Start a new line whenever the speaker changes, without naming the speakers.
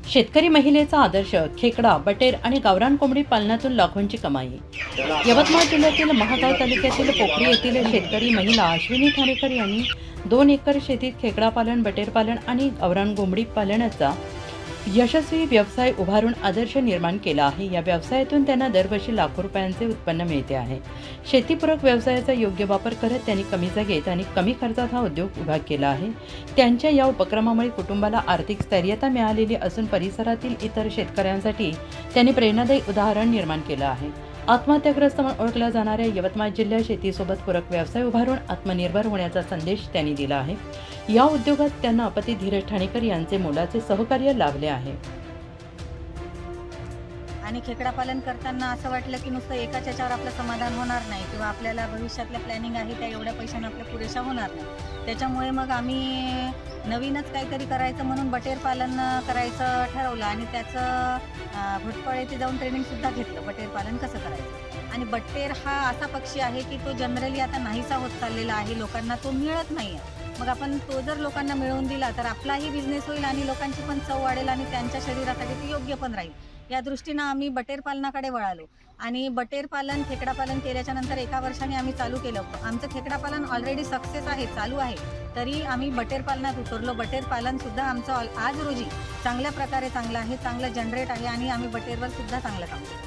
शेतकरी महिलेचा आदर्श खेकडा, बटेर आणि गावरान कोंबडी पालनातून लाखोंची कमाई। यवतमाळ जिल्ह्यातील महागाव तालुक्यातील पोखरी येथील शेतकरी महिला अश्विनी ठाणेकर यांनी 2 एकर शेतीत खेकडा पालन, बटेर पालन आणि गावरान कोंबडी पालनाचा यशस्वी व्यवसाय उभारून आदर्श निर्माण केला आहे। या व्यवसायातून त्यांना दरवर्षी लाखो रुपयांचे उत्पन्न मिळते आहे। शेतीपूरक व्यवसायाचा योग्य वापर करत त्यांनी कमी जागेत आणि कमी खर्चात हा उद्योग उभा केला आहे। त्यांच्या या उपक्रमामुळे कुटुंबाला आर्थिक स्थैर्यता मिळालेली असून परिसरातील इतर शेतकऱ्यांसाठी त्यांनी प्रेरणादायी उदाहरण निर्माण केलं आहे। आत्महत्याग्रस्त म्हणून ओळखल्या जाणाऱ्या यवतमाळ जिल्ह्यात शेतीसोबत पूरक व्यवसाय उभारून आत्मनिर्भर होण्याचा संदेश त्यांनी दिला आहे। या उद्योगात त्यांना अपती धीरज ठाणेकर यांचे मोलाचे सहकार्य लाभले आहे।
आणि खेकडा पालन करताना असं वाटलं की नुसतं एकाच याच्यावर आपलं समाधान होणार नाही किंवा आपल्याला भविष्यातल्या प्लॅनिंग आहे त्या एवढ्या पैशाने आपल्या पुरेशा होणार नाही। त्याच्यामुळे मग आम्ही नवीनच काहीतरी करायचं म्हणून बटेर पालन करायचं ठरवलं आणि त्याचं भटपळ येथे जाऊन ट्रेनिंगसुद्धा घेतलं, बटेर पालन कसं करायचं। आणि बटेर हा असा पक्षी आहे की तो जनरली आता नाहीसा होत चाललेला आहे, लोकांना तो मिळत नाही आहे। मग आपण तो जर लोकांना मिळवून दिला तर आपलाही बिझनेस होईल आणि लोकांची पण चव वाढेल आणि त्यांच्या शरीरासाठी ते योग्य पण राहील। या दृष्टीनं आम्ही बटेर पालनाकडे वळालो आणि बटेर पालन, खेकडा पालन केल्याच्या नंतर 1 वर्षाने आम्ही चालू केलं। आमचं खेकडा पालन ऑलरेडी सक्सेस आहे, चालू आहे, तरी आम्ही बटेर पालनात उतरलो। बटेर पालनसुद्धा आमचं आज रोजी चांगल्या प्रकारे चांगलं आहे, चांगलं जनरेट आहे आणि आम्ही बटेरवर सुद्धा चांगलं काम करतो।